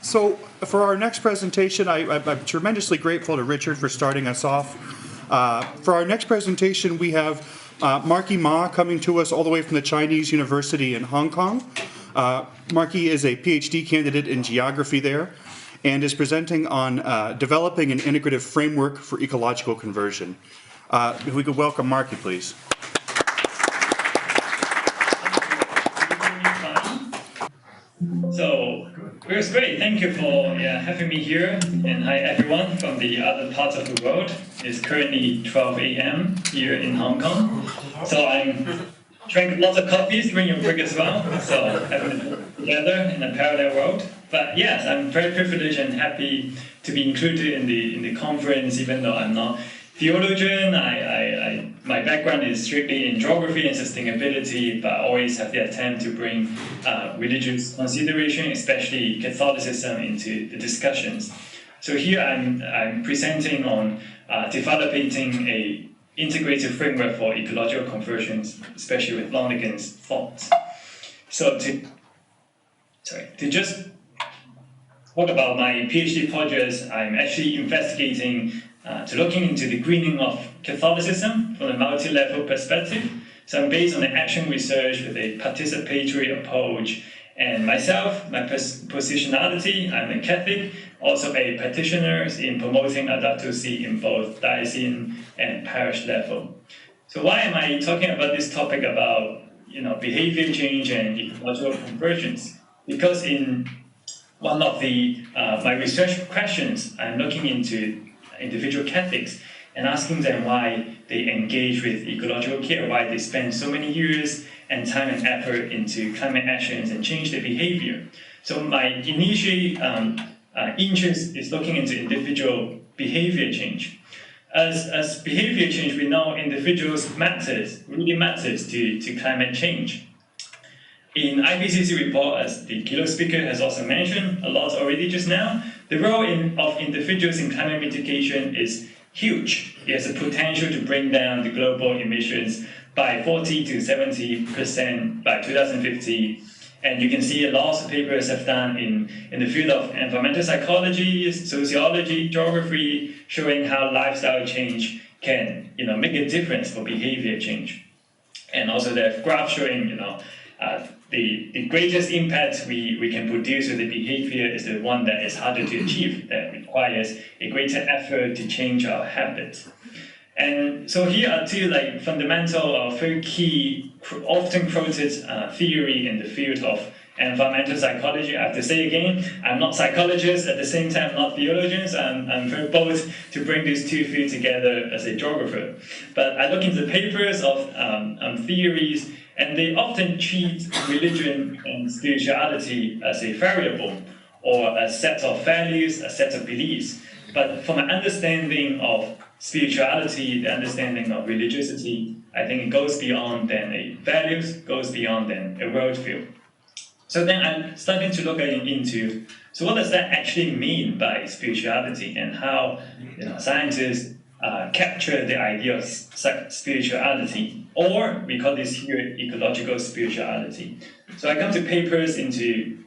So for our next presentation, I'm tremendously grateful to Richard for starting us off. For our next presentation, we have Marquette Ma coming to us all the way from the Chinese University in Hong Kong. Marquette is a PhD candidate in geography there and is presenting on developing an integrative framework for ecological conversion. If we could welcome Marquette, please. So, it was great. Thank you for having me here. And hi, everyone from the other parts of the world. It's currently 12 a.m. here in Hong Kong. So I'm drank lots of coffees during your break as well. So having it together in a parallel world. But yes, I'm very privileged and happy to be included in the conference, even though I'm not theologian. My background is strictly in geography and sustainability, but I always have the attempt to bring religious consideration, especially Catholicism, into the discussions. So here I'm presenting on developing a integrative framework for ecological conversions, especially with Lonergan's thoughts. So to just talk about my PhD projects, I'm actually investigating to looking into the greening of Catholicism from a multi-level perspective. So I'm based on the action research with a participatory approach. And myself, my positionality, I'm a Catholic, also a practitioner in promoting Laudato Si in both diocesan and parish level. So why am I talking about this topic about behavior change and ecological convergence? Because in one of the my research questions, I'm looking into individual Catholics and asking them why they engage with ecological care, why they spend so many years and time and effort into climate actions and change their behavior. So my initial interest is looking into individual behavior change. As behavior change, we know individuals really matters to climate change. In IPCC report, as the keynote speaker has also mentioned a lot already just now, the role of individuals in climate mitigation is huge. It has the potential to bring down the global emissions by 40 to 70% by 2050. And you can see a lot of papers have done in the field of environmental psychology, sociology, geography, showing how lifestyle change can make a difference for behavior change. And also there are graphs showing the greatest impact we can produce with the behavior is the one that is harder to achieve, that requires a greater effort to change our habits. And so here are two fundamental or very key, often quoted theory in the field of environmental psychology. I have to say again, I'm not psychologist, at the same time not theologians. I'm very bold to bring these two fields together as a geographer. But I look into the papers of theories, and they often treat religion and spirituality as a variable or a set of values, a set of beliefs. But from an understanding of spirituality, the understanding of religiosity, I think it goes beyond than a values, goes beyond than a worldview. So then I'm starting to look into, so what does that actually mean by spirituality, and how scientists capture the idea of spirituality, or we call this here ecological spirituality. So I come to papers looking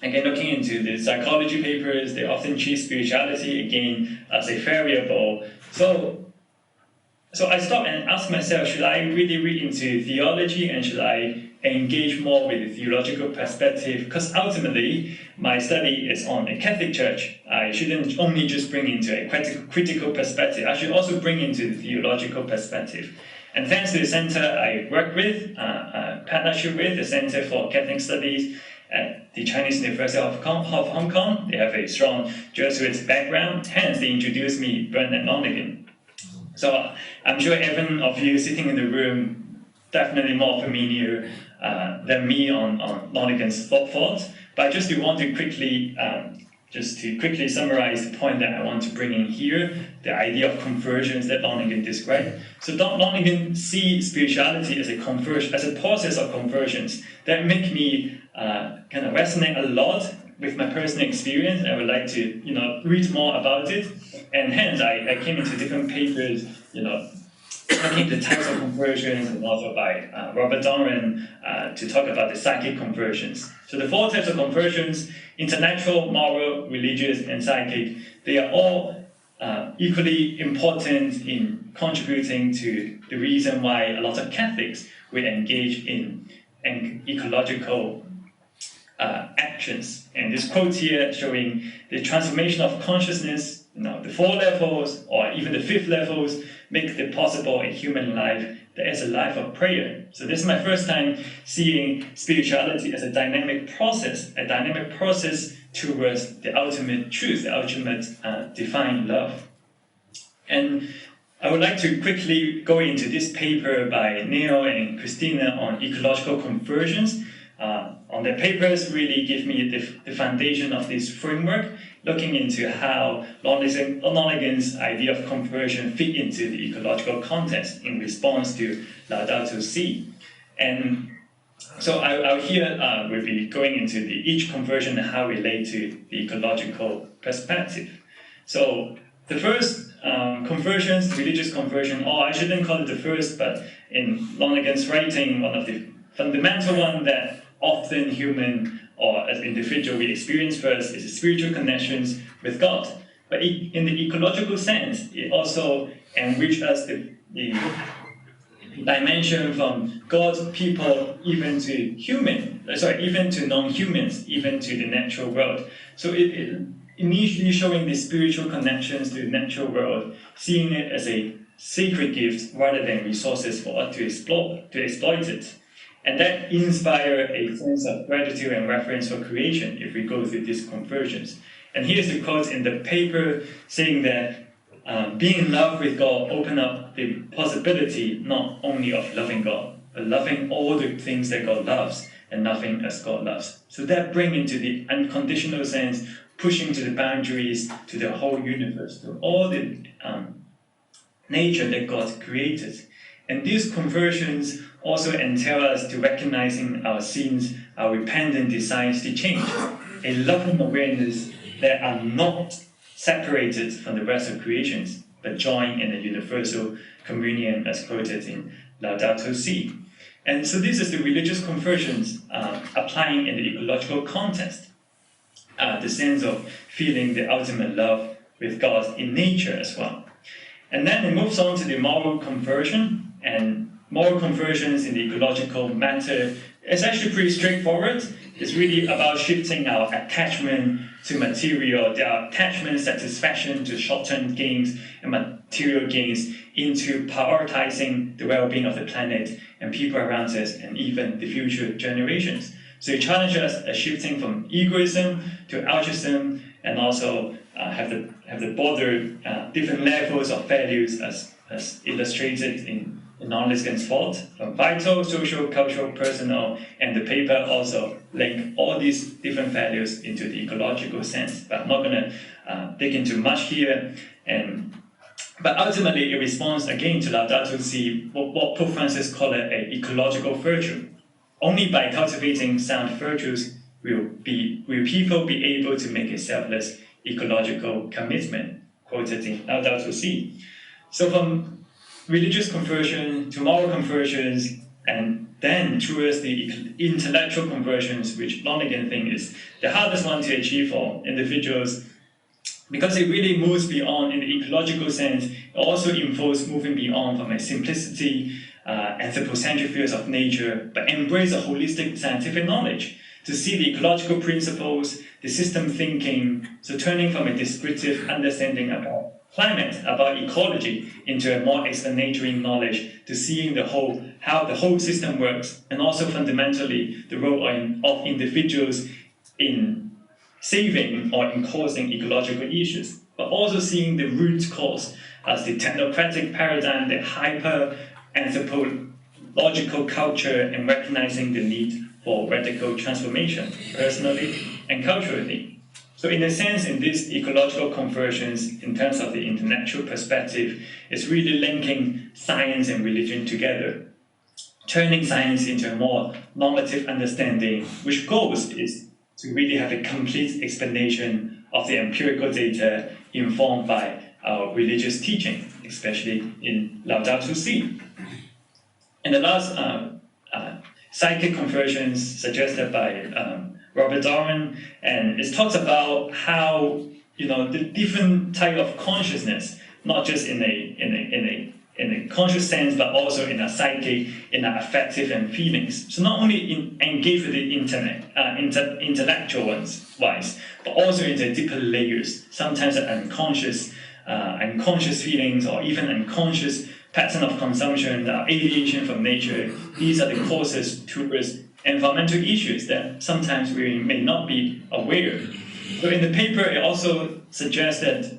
into the psychology papers. They often treat spirituality again as a variable. So I stop and ask myself, should I really read into theology, and should I engage more with the theological perspective? Because ultimately, my study is on a Catholic church. I shouldn't only just bring into a critical perspective. I should also bring into the theological perspective. And thanks to the center I work with, partnership with, the Center for Catholic Studies at the Chinese University of Hong Kong. They have a strong Jesuit background, hence they introduced me Bernard Lonergan. So I'm sure every of you sitting in the room definitely more familiar than me on Lonergan's thoughts. But I just want to quickly summarize the point that I want to bring in here, the idea of conversions that Lonergan described. So Lonergan sees spirituality as a process of conversions that make me kind of resonate a lot with my personal experience. I would like to read more about it, and hence I came into different papers looking at the types of conversions, and also by Robert Doran to talk about the psychic conversions. So the 4 types of conversions, intellectual, moral, religious, and psychic, they are all equally important in contributing to the reason why a lot of Catholics will engage in ecological actions. And this quote here showing the transformation of consciousness, the 4 levels or even the 5th levels make it possible in human life that is a life of prayer. So this is my first time seeing spirituality as a dynamic process towards the ultimate truth, the ultimate divine love. And I would like to quickly go into this paper by Neil and Christina on ecological conversions. On their papers really give me the foundation of this framework, looking into how Lonergan's idea of conversion fit into the ecological context in response to Laudato Si. And so I here will be going into each conversion and how it relates to the ecological perspective. So the first conversions, religious conversion, or I shouldn't call it the first, but in Lonergan's writing, one of the fundamental one that often human or as individual we experience first is spiritual connections with God. But in the ecological sense, it also enriches us the dimension from God, people, even to even to non-humans, even to the natural world. So it initially showing the spiritual connections to the natural world, seeing it as a sacred gift rather than resources for us to exploit it. And that inspires a sense of gratitude and reverence for creation if we go through these conversions. And here's the quote in the paper saying that being in love with God opens up the possibility not only of loving God, but loving all the things that God loves and nothing as God loves. So that brings into the unconditional sense, pushing to the boundaries, to the whole universe, to all the nature that God created. And these conversions also entail us to recognizing our sins, our repentant desires to change, a loving awareness that are not separated from the rest of creations, but join in a universal communion as quoted in Laudato Si. And so this is the religious conversions applying in the ecological context, the sense of feeling the ultimate love with God in nature as well. And then it moves on to the moral conversion, and moral conversions in the ecological matter is actually pretty straightforward. It's really about shifting our attachment to material, our attachment satisfaction to short-term gains and material gains into prioritizing the well-being of the planet and people around us and even the future generations. So it challenges us shifting from egoism to altruism and also have the broader different levels of values as illustrated in Lonergan's thought, from vital, social, cultural, personal, and the paper also link all these different values into the ecological sense. But I'm not going to dig into much here. But ultimately, it responds again to Laudato Si, what Pope Francis called an ecological virtue. Only by cultivating sound virtues will people be able to make a selfless ecological commitment, quoted in Laudato Si. So from religious conversion to moral conversions, and then towards the intellectual conversions, which Lonergan thinks is the hardest one to achieve for individuals, because it really moves beyond, in the ecological sense, it also involves moving beyond from a simplicity, anthropocentric views of nature, but embrace a holistic scientific knowledge to see the ecological principles, the system thinking, so turning from a descriptive understanding about climate, about ecology, into a more explanatory knowledge to seeing how the whole system works, and also fundamentally the role of individuals in saving or in causing ecological issues, but also seeing the root cause as the technocratic paradigm, the hyper-anthropological culture, and recognizing the need for radical transformation, personally and culturally. So in a sense, in these ecological conversions, in terms of the intellectual perspective, it's really linking science and religion together, turning science into a more normative understanding, which goals is to really have a complete explanation of the empirical data informed by our religious teaching, especially in Laudato Si. And the last psychic conversions suggested by Robert Darwin, and it talks about how the different type of consciousness, not just in a conscious sense, but also in a psyche, in our affective and feelings. So not only engage with the intellectual wise, but also in the deeper layers, sometimes unconscious feelings, or even unconscious pattern of consumption, alienation from nature. These are the causes towards environmental issues that sometimes we may not be aware. So in the paper, it also suggests that,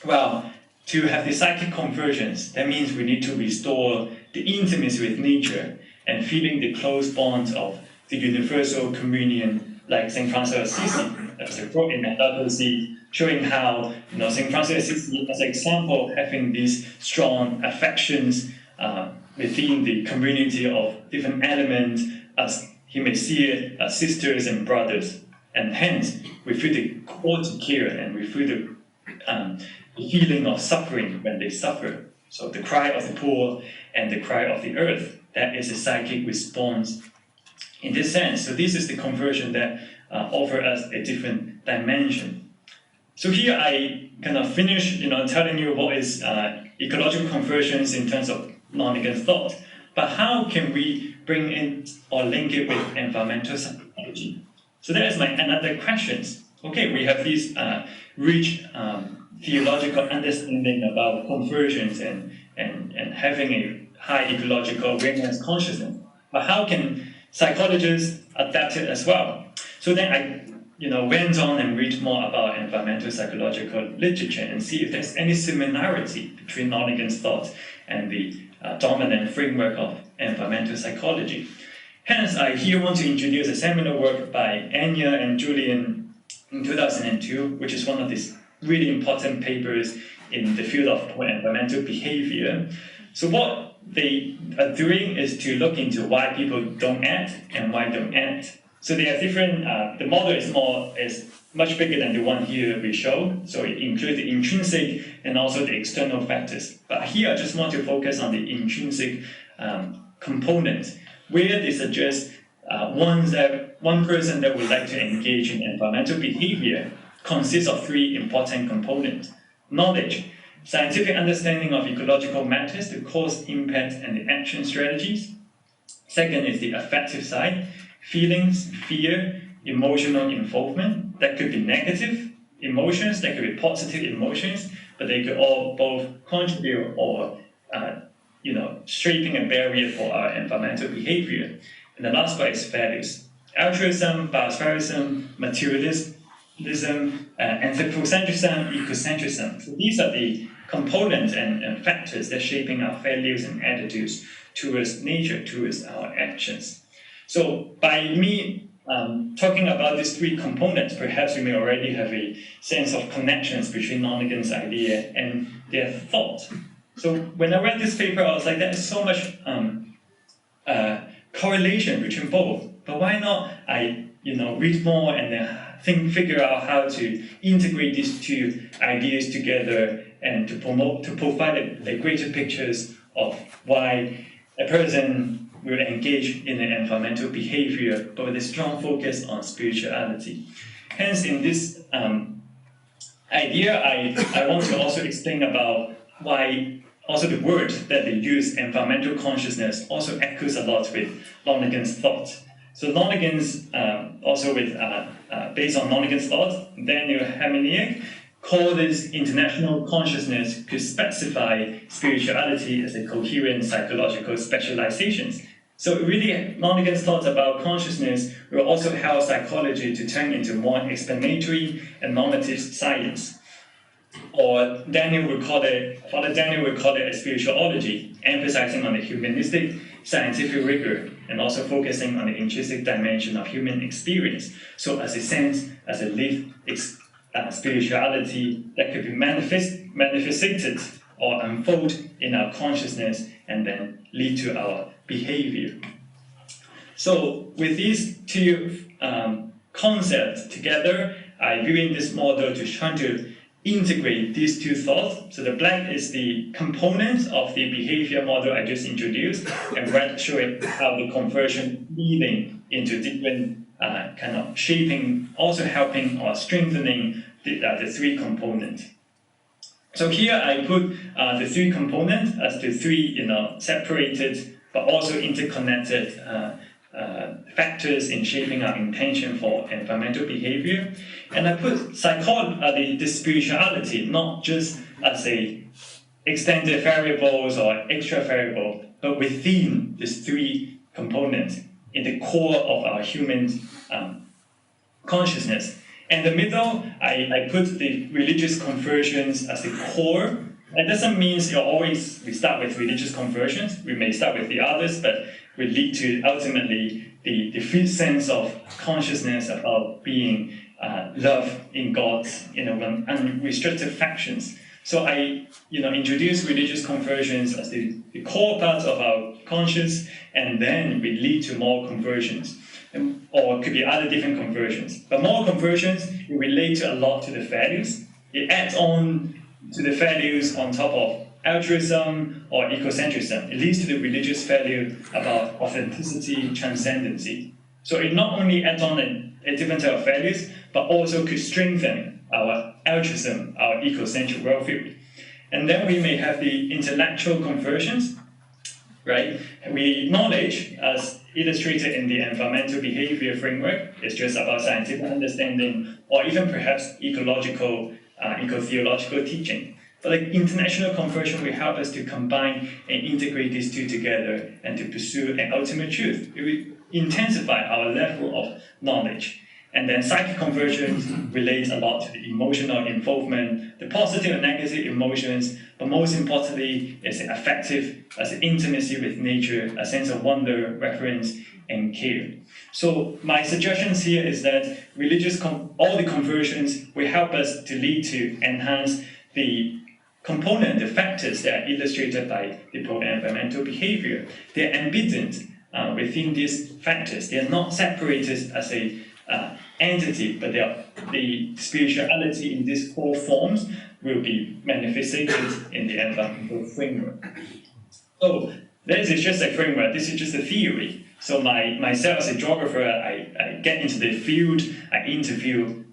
well, to have the psychic conversions, that means we need to restore the intimacy with nature and feeling the close bonds of the universal communion, like St. Francis of Assisi, as they wrote in Laudato Si, showing how St. Francis of Assisi, as an example, having these strong affections within the community of different elements, as he may see it as sisters and brothers, and hence we feel the call to care, and we feel the feeling of suffering when they suffer. So the cry of the poor and the cry of the earth, that is a psychic response in this sense. So this is the conversion that offers us a different dimension. So here I kind of finish, telling you what is ecological conversions in terms of Lonergan thought. But how can we bring in or link it with environmental psychology? So that is my another question. Okay, we have these rich theological understanding about conversions and having a high ecological awareness consciousness. But how can psychologists adapt it as well? So then I went on and read more about environmental psychological literature and see if there's any similarity between Lonergan's thought and the dominant framework of environmental psychology. Hence, I here want to introduce a seminal work by Anya and Julian in 2002, which is one of these really important papers in the field of environmental behavior. So what they are doing is to look into why people don't act and why don't act. So they are different. The model is much bigger than the one here we show. So it includes the intrinsic and also the external factors. But here I just want to focus on the intrinsic component, where they suggest one person that would like to engage in environmental behavior consists of three important components: knowledge, scientific understanding of ecological matters, the cause, impact, and the action strategies. Second is the affective side, feelings, fear, emotional involvement. That could be negative emotions, that could be positive emotions, but they could all both contribute or shaping a barrier for our environmental behavior. And the last part is values: altruism, biospherism, materialism, anthropocentrism, ecocentrism. So these are the components and factors that are shaping our values and attitudes towards nature, towards our actions. So by me talking about these three components, perhaps you may already have a sense of connections between Lonergan's idea and their thought. So when I read this paper, I was like, there is so much correlation between both. But why not I read more and then figure out how to integrate these two ideas together and to provide a greater pictures of why a person will engage in an environmental behavior, but with a strong focus on spirituality. Hence, in this idea, I want to also explain about why also the word that they use, environmental consciousness, also echoes a lot with Lonergan's thought. So Lonergan's, also with based on Lonergan's thought, Daniel Hamaniak called this international consciousness to specify spirituality as a coherent psychological specialization. So really, Lonergan's thoughts about consciousness will also help psychology to turn into more explanatory and normative science. Or Father Daniel would call it a spirituality, emphasizing on the humanistic scientific rigor and also focusing on the intrinsic dimension of human experience. So as a sense, as a lived spirituality that could be manifested or unfold in our consciousness and then lead to our behavior. So with these two concepts together, I built this model to try to integrate these two thoughts. So the black is the component of the behavior model I just introduced, and red showing how the conversion leading into different kind of shaping, also helping or strengthening the three components. So here I put the three components as the three separated but also interconnected factors in shaping our intention for environmental behavior. And I put the spirituality not just as a extended variables or extra variable, but within these three components in the core of our human consciousness. In the middle, I put the religious conversions as the core. That doesn't mean we start with religious conversions. We may start with the others, but we lead to ultimately the full sense of consciousness about being love in God's unrestricted factions. So I introduce religious conversions as the core part of our conscience, and then we lead to more conversions. Or it could be other different conversions. But more conversions relate a lot to the values. It adds on to the values on top of altruism or ecocentrism. It leads to the religious value about authenticity, transcendency. So it not only adds on a different type of values, but also could strengthen our altruism, our ecocentric worldview. And then we may have the intellectual conversions, right? We acknowledge, as illustrated in the environmental behavior framework, it's just about scientific understanding or even perhaps ecological, eco-theological teaching. But like international conversion will help us to combine and integrate these two together and to pursue an ultimate truth. It will intensify our level of knowledge. And then psychic conversion relates a lot to the emotional involvement, the positive and negative emotions, but most importantly, it's affective as an intimacy with nature, a sense of wonder, reverence, and care. So my suggestions here is that all the conversions will help us to lead to enhance the component, the factors that are illustrated by the pro-environmental behavior. They're embedded within these factors. They are not separated as a entity, but the spirituality in these four forms will be manifested in the environmental framework. So this is just a framework, this is just a theory. So myself as a geographer, I get into the field, I interview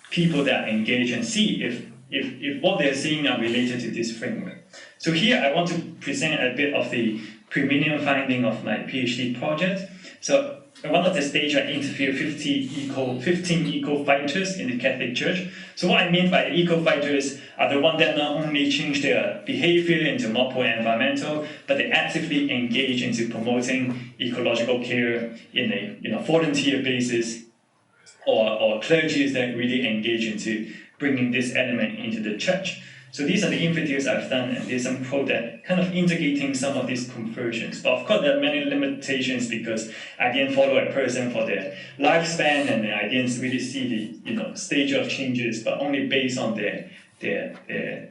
people that are engaged and see if what they're seeing are related to this framework. So here I want to present a bit of the preliminary finding of my PhD project. So at one of the stages, I interviewed 15 eco-fighters in the Catholic Church. So what I mean by eco-fighters are the ones that not only change their behavior into more pro-environmental, but they actively engage into promoting ecological care in a volunteer basis, or clergy that really engage into bringing this element into the church. So these are the interviews I've done, and there's some quote that kind of indicating some of these conversions. But of course, there are many limitations because I didn't follow a person for their lifespan, and I didn't really see the stage of changes, but only based on their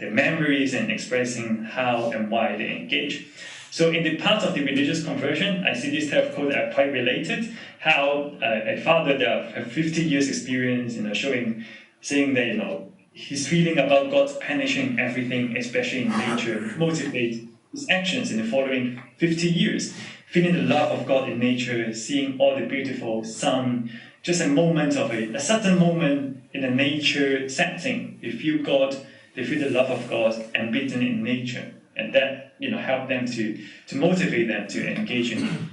memories and expressing how and why they engage. So in the part of the religious conversion, I see this type of quote that are quite related. How a father that have 50 years experience, saying that his feeling about God punishing everything, especially in nature, motivates his actions in the following 50 years. Feeling the love of God in nature, seeing all the beautiful sun, just a moment of a certain moment in a nature setting. They feel God, they feel the love of God embedded in nature. And that help them to motivate them to engage in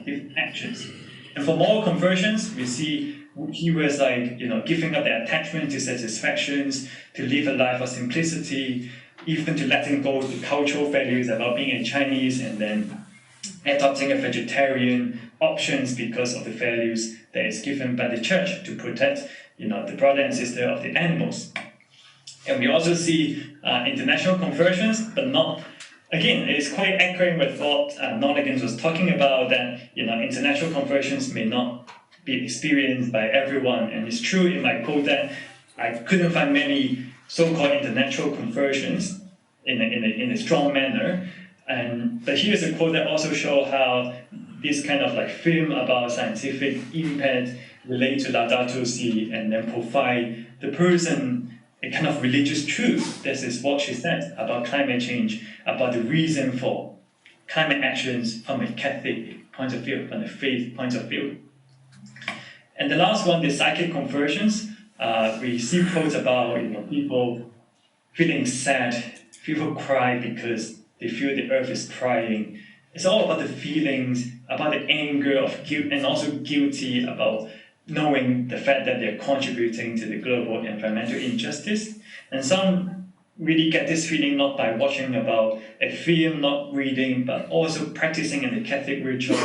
different actions. And for moral conversions, we see keywords like giving up their attachment to satisfactions, to live a life of simplicity, even to letting go of the cultural values about being a Chinese and then adopting a vegetarian options because of the values that is given by the church to protect the brother and sister of the animals. And we also see international conversions, but not. Again, it's quite accurate with what Lonergan was talking about, that international conversions may not be experienced by everyone. And it's true in my quote that I couldn't find many so-called international conversions in a strong manner. But here's a quote that also shows how this kind of film about scientific impact relate to Laudato Si and then provide the person a kind of religious truth. This is what she said about climate change, about the reason for climate actions from a Catholic point of view, from a faith point of view. And the last one, the psychic conversions. We see quotes about people feeling sad, people cry because they feel the earth is crying. It's all about the feelings, about the anger of guilt, and also guilty about knowing the fact that they're contributing to the global environmental injustice. And some really get this feeling not by watching about a film, not reading, but also practicing in the Catholic ritual,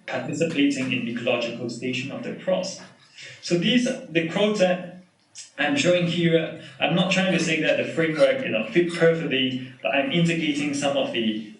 participating in ecological station of the cross. So these are the quotes that I'm showing here. I'm not trying to say that the framework fit perfectly, but I'm indicating some of the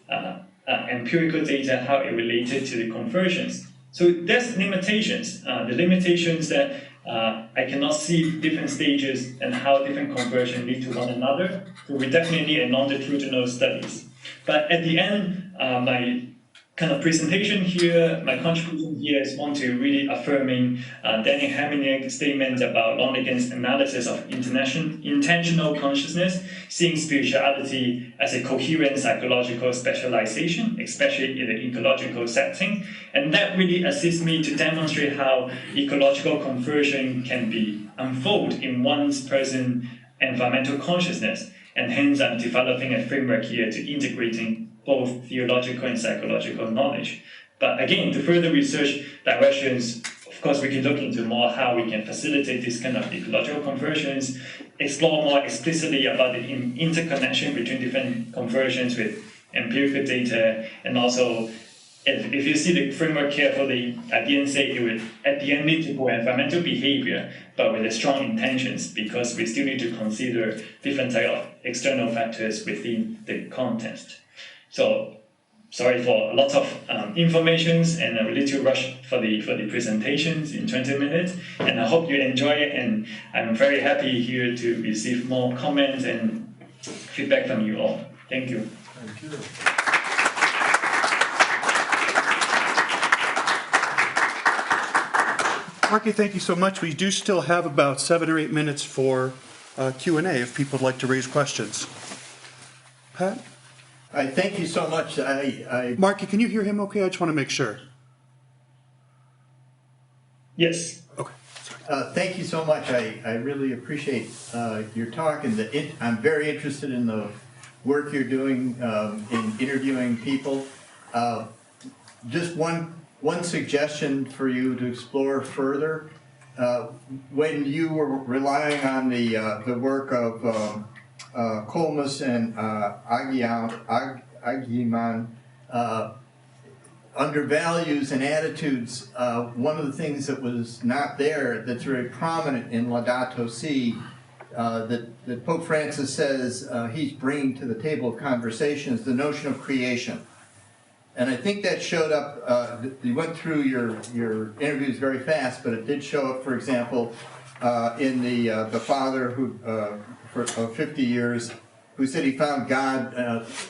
empirical data, how it related to the conversions. So there's limitations. The limitations that I cannot see different stages and how different conversions lead to one another. So we definitely need a longitudinal studies. But at the end, my kind of presentation here, my contribution here is want to really affirming Daniel Haminek's statement about Lonergan's analysis of intentional consciousness, seeing spirituality as a coherent psychological specialization, especially in the ecological setting. And that really assists me to demonstrate how ecological conversion can be unfold in one's present environmental consciousness. And hence I'm developing a framework here to integrating both theological and psychological knowledge. But again, the further research directions, of course, we can look into more how we can facilitate this kind of ecological conversions, explore more explicitly about the interconnection between different conversions with empirical data, and also, if you see the framework carefully, I didn't say it would at the end lead to environmental behavior, but with the strong intentions, because we still need to consider different type of external factors within the context. So, sorry for lots of informations and a little rush for the presentations in 20 minutes. And I hope you enjoy it. And I'm very happy here to receive more comments and feedback from you all. Thank you. Thank you. Marky, thank you so much. We do still have about 7 or 8 minutes for Q&A if people would like to raise questions. Pat? Thank you so much. Marky, can you hear him okay? I just want to make sure. Yes. Okay. Thank you so much. I really appreciate your talk, and I'm very interested in the work you're doing in interviewing people. Just one suggestion for you to explore further. When you were relying on the work of Colmus and Agiman, under values and attitudes, one of the things that was not there that's very prominent in Laudato Si, that Pope Francis says he's bringing to the table of conversation, is the notion of creation. And I think that showed up, you went through your interviews very fast, but it did show up, for example, in the father who, for 50 years, who said he found God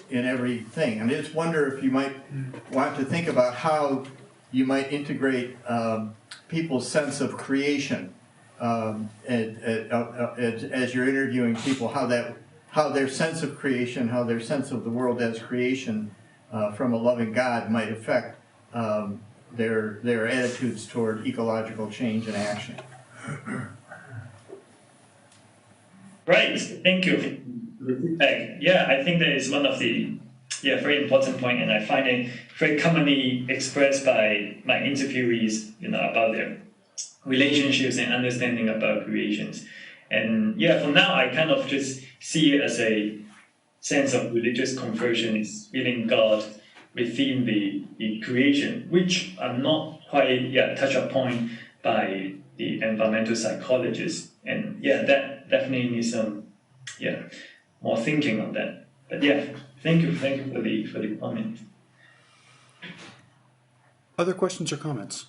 in everything. And I just wonder if you might want to think about how you might integrate people's sense of creation as you're interviewing people, how their sense of creation, how their sense of the world as creation from a loving God might affect their attitudes toward ecological change and action. Right, thank you for the feedback. Yeah, I think that is one of the very important point, and I find it very commonly expressed by my interviewees, about their relationships and understanding about creations. And for now, I kind of just see it as a sense of religious conversion, is feeling God within the creation, which I'm not quite yet touched upon by the environmental psychologists. And that definitely needs some more thinking on that. But thank you for the comment. Other questions or comments?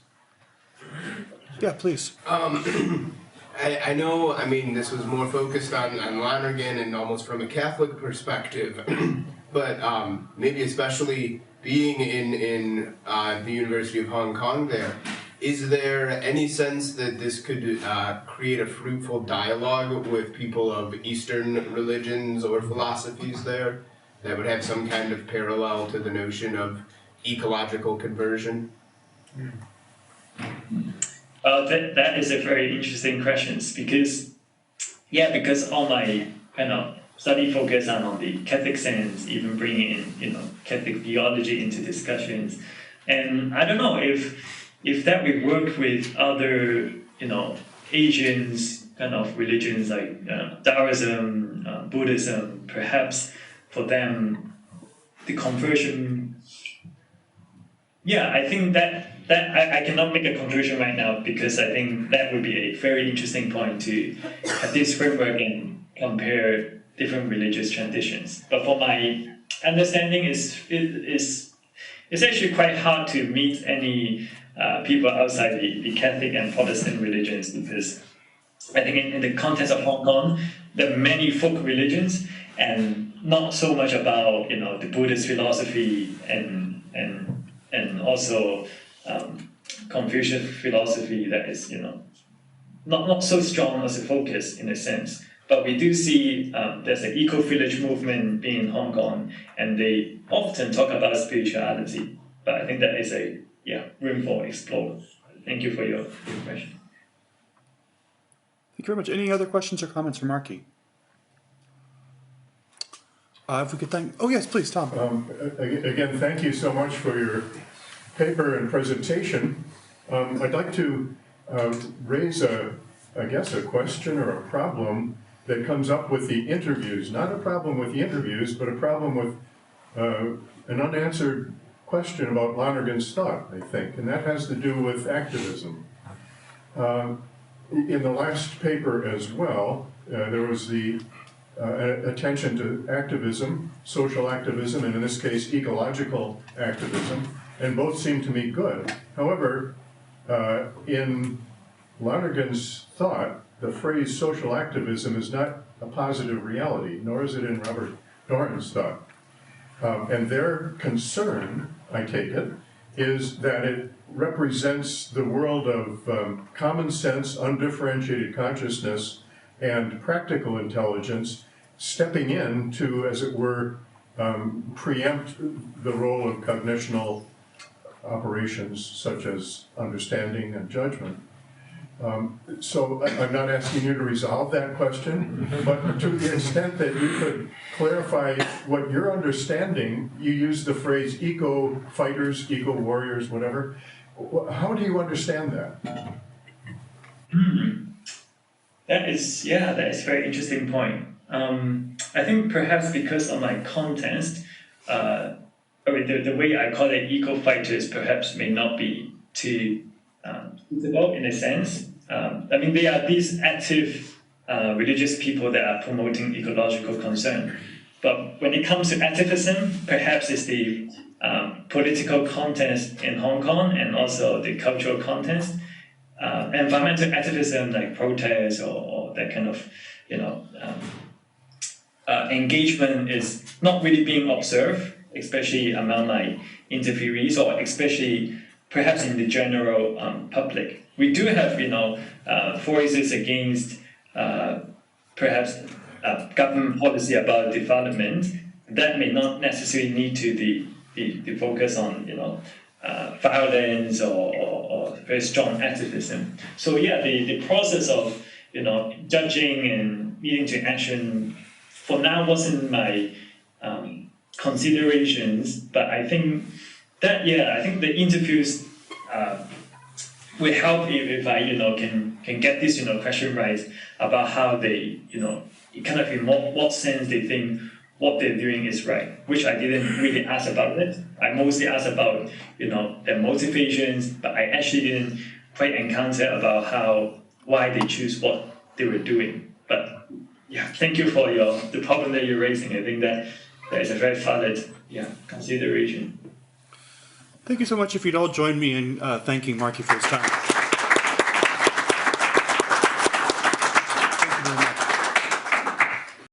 Yeah, please. I know, this was more focused on Lonergan and almost from a Catholic perspective, but maybe especially being in the University of Hong Kong there, is there any sense that this could create a fruitful dialogue with people of Eastern religions or philosophies there that would have some kind of parallel to the notion of ecological conversion? That is a very interesting question because all my study focus on the Catholic sense, even bringing in Catholic theology into discussions, and I don't know if that would work with other Asians kind of religions like Taoism, Buddhism. Perhaps for them the conversion. Yeah, I think that I cannot make a conclusion right now because I think that would be a very interesting point to have this framework and compare different religious traditions. But for my understanding, it's actually quite hard to meet any people outside the Catholic and Protestant religions because I think in the context of Hong Kong, there are many folk religions and not so much about the Buddhist philosophy and also Confucian philosophy that is not so strong as a focus in a sense. But we do see there's an eco-village movement being in Hong Kong, and they often talk about spirituality. But I think that is a room for explore. Thank you for your question. Thank you very much. Any other questions or comments for Marky? If we could thank. Oh yes, please, Tom. Again, thank you so much for your paper and presentation. I'd like to raise I guess a question or a problem that comes up with the interviews. Not a problem with the interviews, but a problem with an unanswered question about Lonergan's thought, I think, and that has to do with activism. In the last paper as well, there was the attention to activism, social activism, and in this case, ecological activism, and both seem to me good. However, in Lonergan's thought, the phrase social activism is not a positive reality, nor is it in Robert Doran's thought. And their concern, I take it, is that it represents the world of common sense, undifferentiated consciousness, and practical intelligence stepping in to, as it were, preempt the role of cognitional operations such as understanding and judgment. So I'm not asking you to resolve that question, but to the extent that you could clarify what you're understanding, you use the phrase eco-fighters, eco-warriors, whatever. How do you understand that? That is a very interesting point. I think perhaps because of my context, the way I call it eco-fighters perhaps may not be too suitable in a sense. I mean, they are these active religious people that are promoting ecological concern. But when it comes to activism, perhaps it's the political context in Hong Kong and also the cultural context. Environmental activism like protests or that kind of engagement is not really being observed, especially among my interviewees or especially perhaps in the general public. We do have voices against perhaps government policy about development that may not necessarily need to the focus on violence or very strong activism. So the process of judging and leading to action for now wasn't my considerations, but I think that I think the interviews will help if I can get this question right about how they kind of in what sense they think what they're doing is right, which I didn't really ask about it. I mostly asked about their motivations, but I actually didn't quite encounter about why they choose what they were doing. But thank you for the problem that you're raising. I think that is a very valid consideration. Thank you so much. If you'd all join me in thanking Marky for his time.